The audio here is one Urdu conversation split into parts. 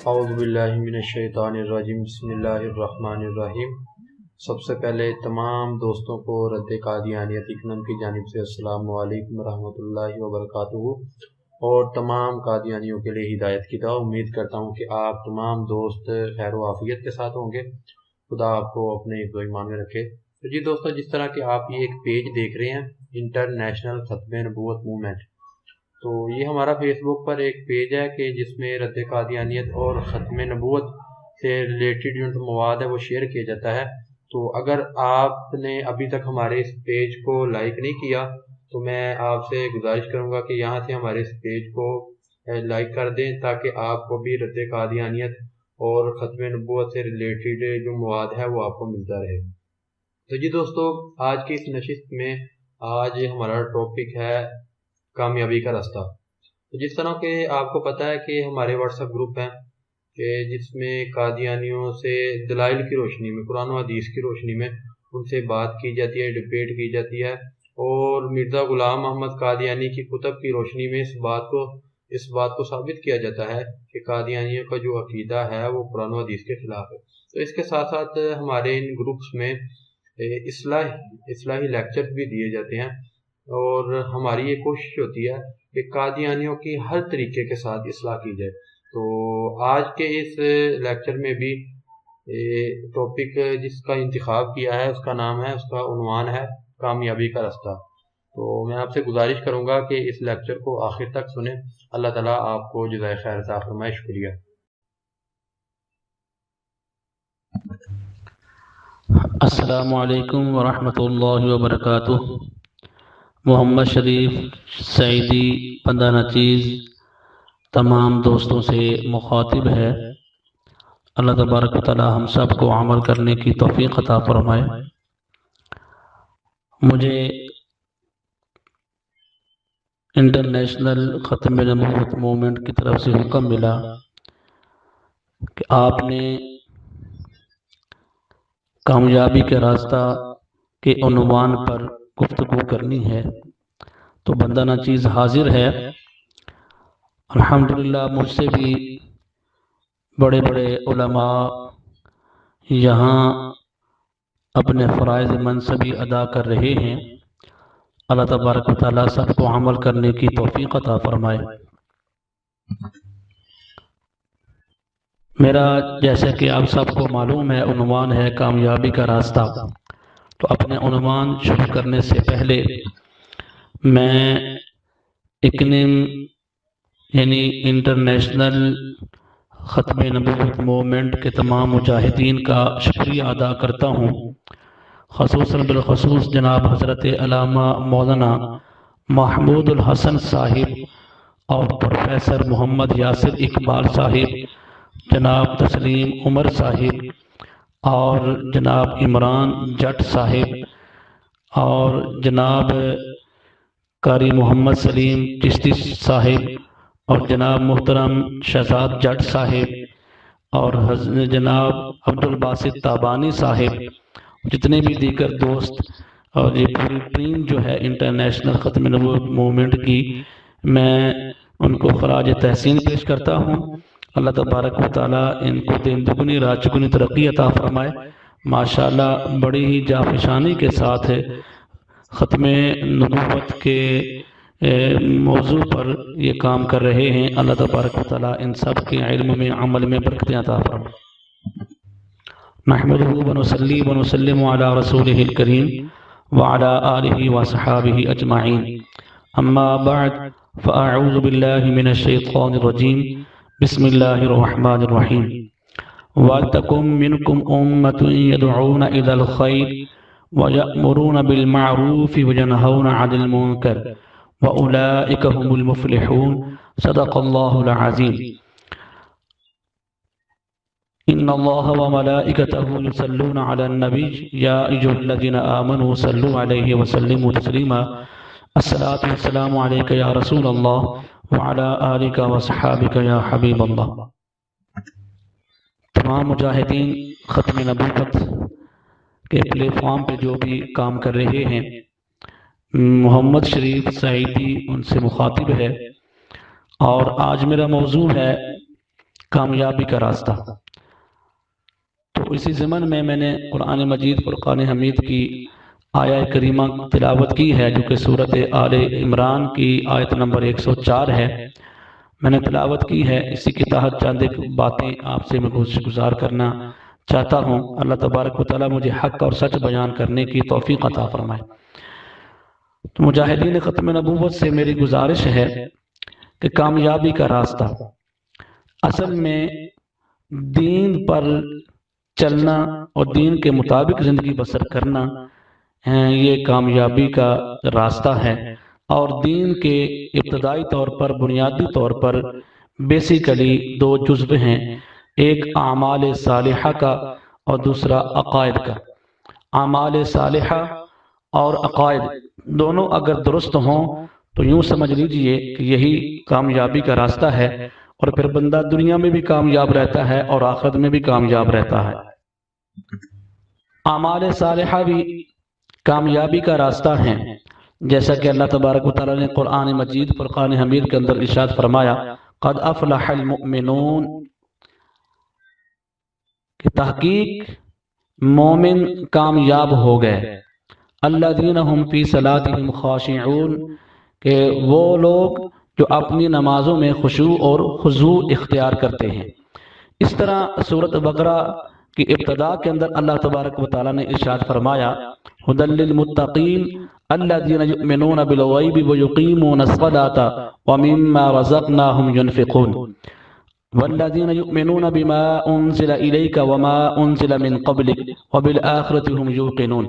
اعوذ باللہ من الشیطان الرجیم، بسم اللہ الرحمن الرحیم۔ سب سے پہلے تمام دوستوں کو ردقادیانیت IKNM کی جانب سے السلام علیکم ورحمۃ اللہ وبرکاتہ، اور تمام قادیانیوں کے لیے ہدایت کی دعا۔ امید کرتا ہوں کہ آپ تمام دوست خیر و عافیت کے ساتھ ہوں گے۔ خدا آپ کو اپنے حفظ و ایمان میں رکھے۔ تو جی دوستو، جس طرح کہ آپ یہ ایک پیج دیکھ رہے ہیں، انٹرنیشنل ختم نبوت موومنٹ، تو یہ ہمارا فیس بک پر ایک پیج ہے کہ جس میں رد قادیانیت اور ختم نبوت سے ریلیٹڈ جو مواد ہے وہ شیئر کیا جاتا ہے۔ تو اگر آپ نے ابھی تک ہمارے اس پیج کو لائک نہیں کیا تو میں آپ سے گزارش کروں گا کہ یہاں سے ہمارے اس پیج کو لائک کر دیں، تاکہ آپ کو بھی رد قادیانیت اور ختم نبوت سے ریلیٹڈ جو مواد ہے وہ آپ کو ملتا رہے۔ تو جی دوستو، آج کی اس نشست میں آج ہمارا ٹاپک ہے کامیابی کا راستہ۔ تو جس طرح کہ آپ کو پتہ ہے کہ ہمارے واٹس ایپ گروپ ہیں کہ جس میں قادیانیوں سے دلائل کی روشنی میں، قرآن و حدیث کی روشنی میں ان سے بات کی جاتی ہے، ڈبیٹ کی جاتی ہے، اور مرزا غلام محمد قادیانی کی کتب کی روشنی میں اس بات کو ثابت کیا جاتا ہے کہ قادیانیوں کا جو عقیدہ ہے وہ قرآن و حدیث کے خلاف ہے۔ تو اس کے ساتھ ساتھ ہمارے ان گروپس میں اصلاحی لیکچر بھی دیے جاتے ہیں، اور ہماری یہ کوشش ہوتی ہے کہ قادیانیوں کی ہر طریقے کے ساتھ اصلاح کی جائے۔ تو آج کے اس لیکچر میں بھی ٹاپک جس کا انتخاب کیا ہے اس کا نام ہے، اس کا عنوان ہے کامیابی کا راستہ۔ تو میں آپ سے گزارش کروں گا کہ اس لیکچر کو آخر تک سنیں۔ اللہ تعالیٰ آپ کو جزائے خیر عطا فرمائے۔ شکریہ۔ السلام علیکم ورحمۃ اللہ وبرکاتہ۔ محمد شریف سعیدی بندہ نچیز تمام دوستوں سے مخاطب ہے۔ اللہ تبارک و تعالی ہم سب کو عمل کرنے کی توفیق عطا فرمائے۔ مجھے انٹرنیشنل ختم نبوت موومنٹ کی طرف سے حکم ملا کہ آپ نے کامیابی کے راستہ کے عنوان پر گفتگو کرنی ہے، تو بندہ نچیز حاضر ہے۔ الحمدللہ مجھ سے بھی بڑے بڑے علماء یہاں اپنے فرائض منصبی ادا کر رہے ہیں۔ اللہ تبارک و تعالیٰ سب کو عمل کرنے کی توفیق عطا فرمائے۔ میرا جیسا کہ آپ سب کو معلوم ہے عنوان ہے کامیابی کا راستہ۔ تو اپنے عنوان شروع کرنے سے پہلے میں IKNM یعنی انٹرنیشنل ختم نبوت موومنٹ کے تمام مجاہدین کا شکریہ ادا کرتا ہوں، خصوصاً بالخصوص جناب حضرت علامہ مولانا محمود الحسن صاحب اور پروفیسر محمد یاسر اقبال صاحب، جناب تسلیم عمر صاحب اور جناب عمران جٹ صاحب اور جناب قاری محمد سلیم چشتی صاحب اور جناب محترم شہزاد جٹ صاحب اور جناب عبدالباسط تابانی صاحب، جتنے بھی دیگر دوست اور یہ پوری ٹیم جو ہے انٹرنیشنل ختم نبوت موومنٹ کی، میں ان کو خراج تحسین پیش کرتا ہوں۔ اللہ تبارک و تعالیٰ ان کو دن دگنی رات چگنی ترقی عطا فرمائے۔ ماشاءاللہ بڑی ہی جافشانی کے ساتھ ختم نبوت کے موضوع پر یہ کام کر رہے ہیں۔ اللہ تبارک و تعالیٰ ان سب کے علم میں عمل میں برکتیں عطا فرمائے۔ نحمدہ ونصلی ونسلم علی رسولہ الکریم وعلی آلہ وصحابہ اجمعین، اما بعد فاعوذ باللہ من الشیطان الرجیم، بسم اللہ الرحمن الرحیم۔ وَلْتَكُن مِّنْكُمْ أُمَّةٌ يَدْعُونَ إِلَى الْخَيْرِ وَيَأْمُرُونَ بِالْمَعْرُوفِ وَيَنْهَوْنَ عَنِ الْمُنكَرِ وَأُولَئِكَ هُمُ الْمُفْلِحُونَ۔ صدق اللہ العظیم۔ ان اللہ وملائکتہ یصلون علی النبی یا ایھا الذین آمنوا صلوا علیہ وسلموا تسلیما۔ الصلاۃ والسلام علیک یا رسول اللہ وعلی آلک وصحابک یا حبیب اللہ۔ تمام مجاہدین ختم نبوت کے پلیٹ فارم پہ جو بھی کام کر رہے ہیں، محمد شریف سعیدی ان سے مخاطب ہے، اور آج میرا موضوع ہے کامیابی کا راستہ۔ تو اسی ضمن میں نے قرآن مجید فرقان حمید کی آیہ کریمہ تلاوت کی ہے، جو کہ سورۃ آل عمران کی آیت نمبر 104 ہے، میں نے تلاوت کی ہے۔ اسی کے تحت چند ایک باتیں آپ سے میں گزار کرنا چاہتا ہوں۔ اللہ تبارک و تعالیٰ مجھے حق اور سچ بیان کرنے کی توفیق عطا فرمائے۔ تو مجاہدین ختم نبوت سے میری گزارش ہے کہ کامیابی کا راستہ، اصل میں دین پر چلنا اور دین کے مطابق زندگی بسر کرنا یہ کامیابی کا راستہ ہے۔ اور دین کے ابتدائی طور پر، بنیادی طور پر بیسیکلی دو جزو ہیں، ایک اعمال صالحہ کا اور دوسرا عقائد کا۔ اعمال صالحہ اور عقائد دونوں اگر درست ہوں تو یوں سمجھ لیجئے کہ یہی کامیابی کا راستہ ہے، اور پھر بندہ دنیا میں بھی کامیاب رہتا ہے اور آخرت میں بھی کامیاب رہتا ہے۔ اعمال صالحہ بھی کامیابی کا راستہ ہیں، جیسا کہ اللہ تبارک و تعالیٰ نے قرآن مجید فرقان حمید کے اندر ارشاد فرمایا، قد افلح المؤمنون، کہ تحقیق مومن کامیاب ہو گئے، الذین هم فی صلاتهم خاشعون، کہ وہ لوگ جو اپنی نمازوں میں خشوع اور خضوع اختیار کرتے ہیں۔ اس طرح سورۃ بقرہ کی ابتدا کے اندر اللہ تبارک و تعالیٰ نے ارشاد فرمایا، ھدی للمتقین الذین یؤمنون بالغیب ویقیمون الصلاۃ ومما رزقناہم ینفقون والذین یؤمنون بما انزل الیک وما انزل من قبلک وبالآخرۃ هم یوقنون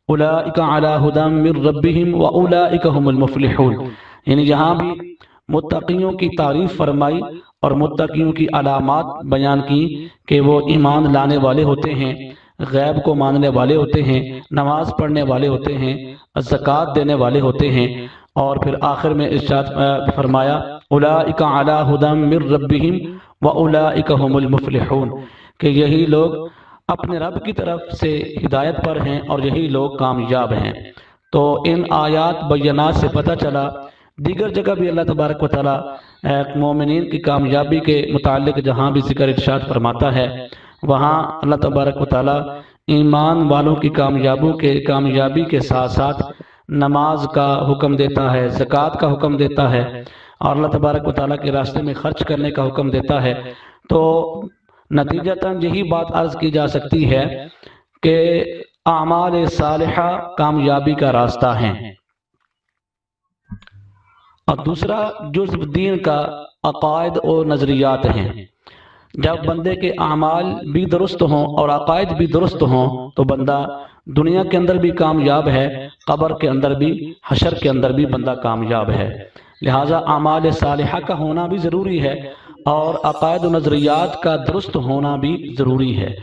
اولئک علی ھدی من ربہم واولئک هم المفلحون۔ یعنی یہاں بھی متقیوں کی تعریف فرمائی اور متقیوں کی علامات بیان کی کہ وہ ایمان لانے والے ہوتے ہیں، غیب کو ماننے والے ہوتے ہیں، نماز پڑھنے والے ہوتے ہیں، زکوٰۃ دینے والے ہوتے ہیں، اور پھر آخر میں ارشاد فرمایا اولئک علی ھدی من ربہم واولئک هم المفلحون، کہ یہی لوگ اپنے رب کی طرف سے ہدایت پر ہیں اور یہی لوگ کامیاب ہیں۔ تو ان آیات بینات سے پتہ چلا، دیگر جگہ بھی اللہ تبارک و تعالیٰ مومنین کی کامیابی کے متعلق جہاں بھی ذکر ارشاد فرماتا ہے، وہاں اللہ تبارک و تعالیٰ ایمان والوں کی کامیابی کے ساتھ ساتھ نماز کا حکم دیتا ہے، زکوٰۃ کا حکم دیتا ہے، اور اللہ تبارک و تعالیٰ کے راستے میں خرچ کرنے کا حکم دیتا ہے۔ تو نتیجتاً یہی بات عرض کی جا سکتی ہے کہ اعمال صالحہ کامیابی کا راستہ ہیں، اور دوسرا جزو دین کا عقائد اور نظریات ہیں۔ جب بندے کے اعمال بھی درست ہوں اور عقائد بھی درست ہوں تو بندہ دنیا کے اندر بھی کامیاب ہے، قبر کے اندر بھی، حشر کے اندر بھی بندہ کامیاب ہے۔ لہٰذا اعمال صالحہ کا ہونا بھی ضروری ہے اور عقائد و نظریات کا درست ہونا بھی ضروری ہے،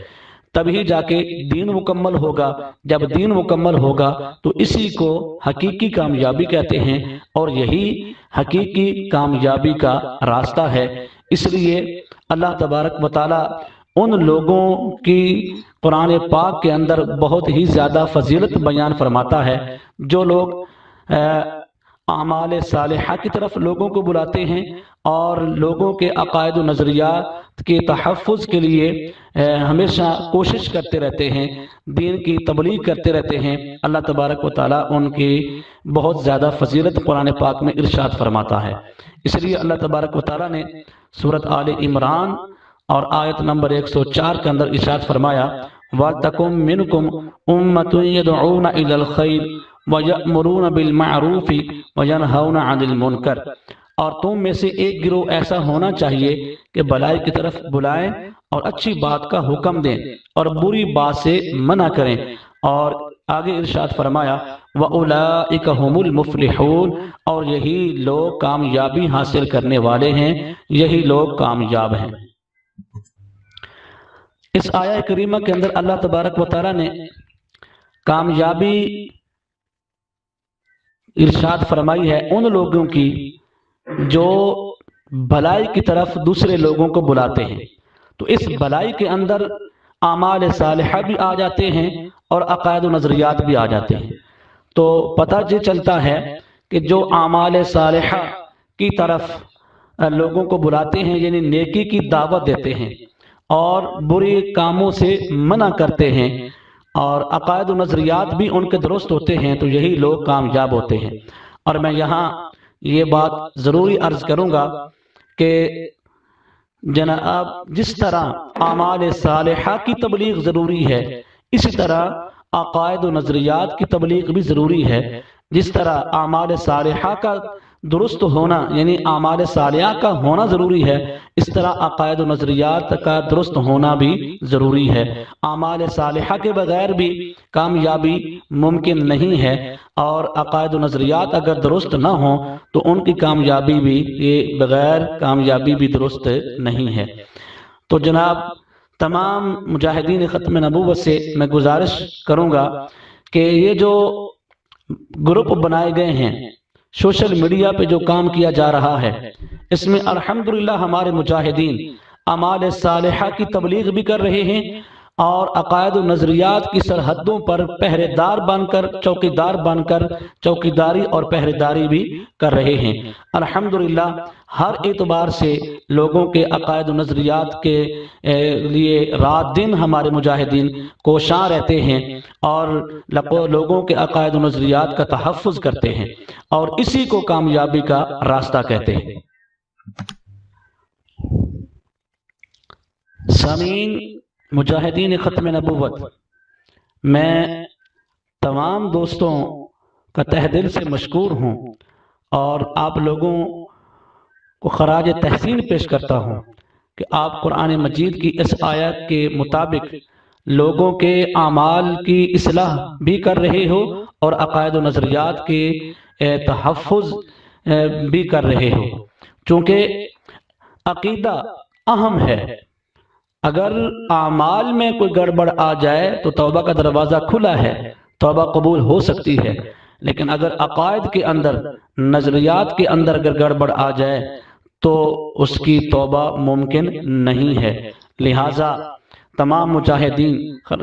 تبھی جا کے دین مکمل ہوگا۔ جب دین مکمل ہوگا تو اسی کو حقیقی کامیابی کہتے ہیں، اور یہی حقیقی کامیابی کا راستہ ہے۔ اس لیے اللہ تبارک و تعالیٰ ان لوگوں کی قرآن پاک کے اندر بہت ہی زیادہ فضیلت بیان فرماتا ہے جو لوگ اعمال صالحہ کی طرف لوگوں کو بلاتے ہیں اور لوگوں کے عقائد و نظریات کے تحفظ کے لیے ہمیشہ کوشش کرتے رہتے ہیں، دین کی تبلیغ کرتے رہتے ہیں۔ اللہ تبارک و تعالیٰ ان کی بہت زیادہ فضیلت قرآن پاک میں ارشاد فرماتا ہے۔ اس لیے اللہ تبارک و تعالیٰ نے سورۃ آل عمران اور آیت نمبر 104 کے اندر ارشاد فرمایا، وَلْتَكُن مِّنكُمْ أُمَّةٌ يَدْعُونَ إِلَى الْخَيْرِ وَيَأْمُرُونَ بِالْمَعْرُوفِ وَيَنْهَوْنَ عَنِ الْمُنكَرِ، اور تم میں سے ایک گروہ ایسا ہونا چاہیے کہ بھلائی کی طرف بلائیں اور اچھی بات کا حکم دیں اور بری بات سے منع کریں، اور آگے ارشاد فرمایا وَأُولَئِكَ هُمُ الْمُفْلِحُونَ، اور یہی لوگ کامیابی حاصل کرنے والے ہیں، یہی لوگ کامیاب ہیں۔ اس آیہ کریمہ کے اندر اللہ تبارک و تعالیٰ نے کامیابی ارشاد فرمائی ہے ان لوگوں کی جو بھلائی کی طرف دوسرے لوگوں کو بلاتے ہیں۔ تو اس بھلائی کے اندر اعمال صالحہ بھی آ جاتے ہیں اور عقائد و نظریات بھی آ جاتے ہیں۔ تو پتہ یہ چلتا ہے کہ جو اعمال صالحہ کی طرف لوگوں کو بلاتے ہیں، یعنی نیکی کی دعوت دیتے ہیں اور برے کاموں سے منع کرتے ہیں، اور عقائد و نظریات بھی ان کے درست ہوتے ہیں، تو یہی لوگ کامیاب ہوتے ہیں۔ اور میں یہاں یہ بات ضروری عرض کروں گا کہ جناب جس طرح اعمال صالحہ کی تبلیغ ضروری ہے، اسی طرح عقائد و نظریات کی تبلیغ بھی ضروری ہے۔ جس طرح اعمال صالحہ کا درست ہونا یعنی اعمال صالحہ کا ہونا ضروری ہے، اس طرح عقائد و نظریات کا درست ہونا بھی ضروری ہے۔ اعمال صالحہ کے بغیر بھی کامیابی ممکن نہیں ہے، اور عقائد و نظریات اگر درست نہ ہوں تو ان کی کامیابی بھی یہ بغیر کامیابی بھی درست نہیں ہے۔ تو جناب تمام مجاہدین ختم نبوت سے میں گزارش کروں گا کہ یہ جو گروپ بنائے گئے ہیں، سوشل میڈیا پہ جو کام کیا جا رہا ہے، اس میں الحمدللہ ہمارے مجاہدین اعمال صالحہ کی تبلیغ بھی کر رہے ہیں، اور عقائد و نظریات کی سرحدوں پر پہرے دار بن کر چوکیدار بن کر چوکیداری اور پہرے داری بھی کر رہے ہیں۔ الحمدللہ ہر اعتبار سے لوگوں کے عقائد و نظریات کے لیے رات دن ہمارے مجاہدین کوشاں رہتے ہیں، اور لوگوں کے عقائد و نظریات کا تحفظ کرتے ہیں، اور اسی کو کامیابی کا راستہ کہتے ہیں۔ سامعین مجاہدین ختم نبوت، میں تمام دوستوں کا تہ دل سے مشکور ہوں، اور آپ لوگوں کو خراج تحسین پیش کرتا ہوں کہ آپ قرآن مجید کی اس آیت کے مطابق لوگوں کے اعمال کی اصلاح بھی کر رہے ہو اور عقائد و نظریات کے تحفظ بھی کر رہے ہو، چونکہ عقیدہ اہم ہے۔ اگر اعمال میں کوئی گڑبڑ آ جائے تو توبہ کا دروازہ کھلا ہے، توبہ قبول ہو سکتی ہے، لیکن اگر عقائد کے اندر نظریات کے اندر اگر گڑبڑ آ جائے تو اس کی توبہ ممکن نہیں ہے۔ لہٰذا تمام مجاہدین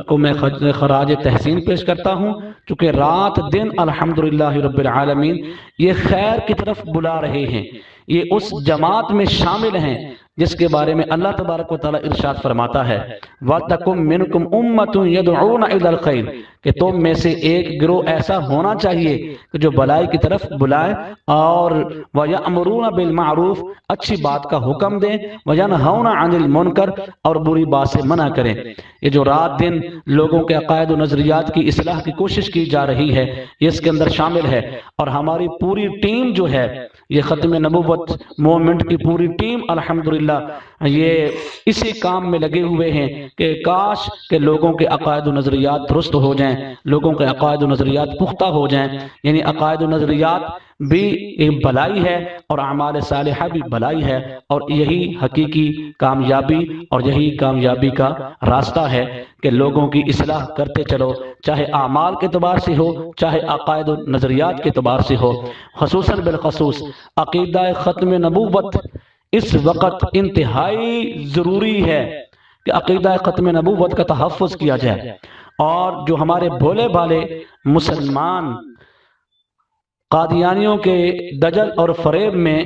کو میں خراج تحسین پیش کرتا ہوں، چونکہ رات دن الحمدللہ رب العالمین یہ خیر کی طرف بلا رہے ہیں، یہ اس جماعت میں شامل ہیں جس کے بارے میں اللہ تبارک و تعالیٰ ارشاد فرماتا ہے وَلْتَكُن مِّنْكُمْ أُمَّةٌ يَدْعُونَ إِلَى الْخَيْرِ، کہ تم میں سے ایک گروہ ایسا ہونا چاہیے کہ جو بھلائی کی طرف بلائے، اور وَيَأْمُرُونَ بِالْمَعْرُوفِ، اچھی بات کا حکم دیں، وَيَنْهَوْنَ عَنِ الْمُنْكَرِ، اور بری بات سے منع کریں۔ یہ جو رات دن لوگوں کے عقائد و نظریات کی اصلاح کی کوشش کی جا رہی ہے، یہ اس کے اندر شامل ہے، اور ہماری پوری ٹیم جو ہے، یہ ختم نبوت مومنٹ کی پوری ٹیم الحمدللہ یہ اسی کام میں لگے ہوئے ہیں کہ کاش کہ لوگوں کے عقائد و نظریات درست ہو جائیں، لوگوں کے عقائد و نظریات پختہ ہو جائیں، یعنی عقائد و نظریات بھی ایک بھلائی ہے اور اعمال صالحہ بھی بھلائی ہے، اور یہی حقیقی کامیابی اور یہی کامیابی کا راستہ ہے کہ لوگوں کی اصلاح کرتے چلو، چاہے اعمال کے اعتبار سے ہو چاہے عقائد و نظریات کے اعتبار سے ہو۔ خصوصاً بالخصوص عقیدہ ختم نبوت اس وقت انتہائی ضروری ہے کہ عقیدہ ختم نبوت کا تحفظ کیا جائے، اور جو ہمارے بھولے بھالے مسلمان قادیانیوں کے دجل اور فریب میں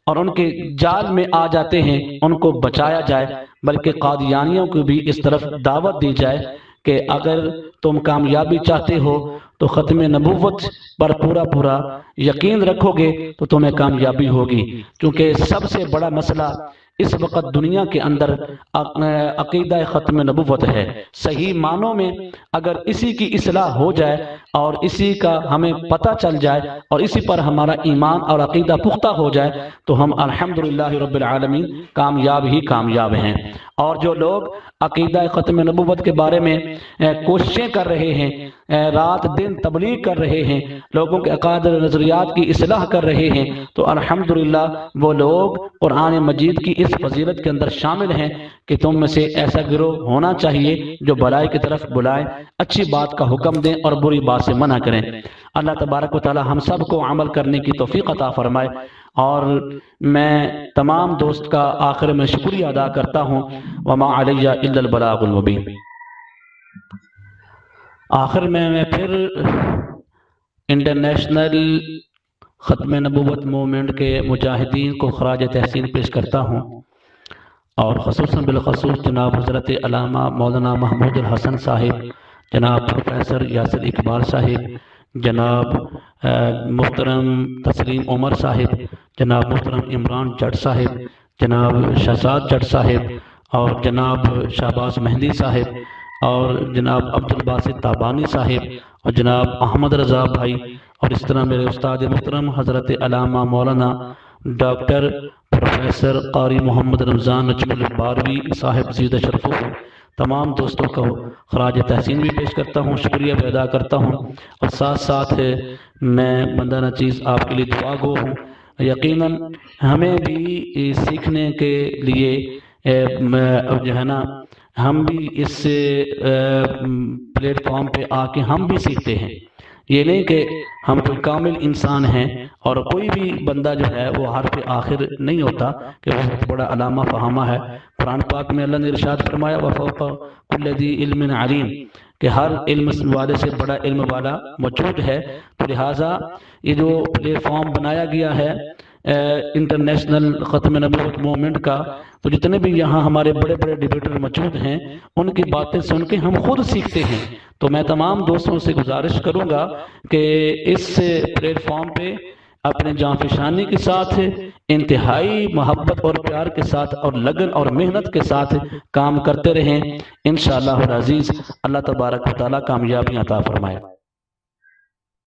اور ان کے جال میں آ جاتے ہیں ان کو بچایا جائے، بلکہ قادیانیوں کو بھی اس طرف دعوت دی جائے کہ اگر تم کامیابی چاہتے ہو تو ختم نبوت پر پورا یقین رکھو گے تو تمہیں کامیابی ہوگی، کیونکہ سب سے بڑا مسئلہ اس وقت دنیا کے اندر عقیدہ ختم نبوت ہے۔ صحیح معنوں میں اگر اسی کی اصلاح ہو جائے اور اسی کا ہمیں پتہ چل جائے اور اسی پر ہمارا ایمان اور عقیدہ پختہ ہو جائے تو ہم الحمدللہ رب العالمین کامیاب ہی کامیاب ہیں۔ اور جو لوگ عقیدہ ختم نبوت کے بارے میں کوششیں کر رہے ہیں، رات دن تبلیغ کر رہے ہیں، لوگوں کے عقائد و نظریات کی اصلاح کر رہے ہیں، تو الحمدللہ وہ لوگ قرآن مجید کی اس فضیلت کے اندر شامل ہیں کہ تم میں سے ایسا گروہ ہونا چاہیے جو بھلائی کی طرف بلائیں، اچھی بات کا حکم دیں اور بری بات سے منع کریں۔ اللہ تبارک و تعالی ہم سب کو عمل کرنے کی توفیق عطا فرمائے، اور میں تمام دوست کا آخر میں شکریہ ادا کرتا ہوں۔ وما علی الا البلاغ المبین۔ آخر میں پھر انٹرنیشنل ختم نبوت موومنٹ کے مجاہدین کو خراج تحسین پیش کرتا ہوں، اور خصوصاً بالخصوص جناب حضرت علامہ مولانا محمود الحسن صاحب، جناب پروفیسر یاسر اقبال صاحب، جناب محترم تسلیم عمر صاحب، جناب محترم عمران جٹ صاحب، جناب شہزاد جٹ صاحب، اور جناب شہباز مہندی صاحب، اور جناب عبدالباسط تابانی صاحب، اور جناب احمد رضا بھائی، اور اس طرح میرے استاد محترم حضرت علامہ مولانا ڈاکٹر پروفیسر قاری محمد رمضان نجم الباروی صاحب زیدہ شرف، تمام دوستوں کو خراج تحسین بھی پیش کرتا ہوں، شکریہ بھی ادا کرتا ہوں، اور ساتھ ساتھ میں بندہ نچیز آپ کے لیے دعا گو ہوں۔ یقیناً ہمیں بھی سیکھنے کے لیے جو ہے نا، ہم بھی اس پلیٹ فارم پہ آ کے ہم بھی سیکھتے ہیں، یہ نہیں کہ ہم کوئی کامل انسان ہیں، اور کوئی بھی بندہ جو ہے وہ حرف آخر نہیں ہوتا کہ وہ بہت بڑا علامہ فہامہ ہے۔ قرآن پاک میں اللہ نے ارشاد فرمایا وَفَوْقَ كُلِّ ذِي عِلْمٍ عَلِيمٍ، کہ ہر علم والے سے بڑا علم والا موجود ہے۔ تو لہٰذا یہ جو پلیٹ فارم بنایا گیا ہے انٹرنیشنل ختم نبوت موومنٹ کا، تو جتنے بھی یہاں ہمارے بڑے بڑے ڈیبیٹر موجود ہیں، ان کی باتیں سن کے ہم خود سیکھتے ہیں۔ تو میں تمام دوستوں سے گزارش کروں گا کہ اس پلیٹ فارم پہ اپنے جاں فشانی کے ساتھ، انتہائی محبت اور پیار کے ساتھ، اور لگن اور محنت کے ساتھ کام کرتے رہیں۔ انشاءاللہ العزیز اللہ تبارک و تعالیٰ کامیابی عطا فرمائے۔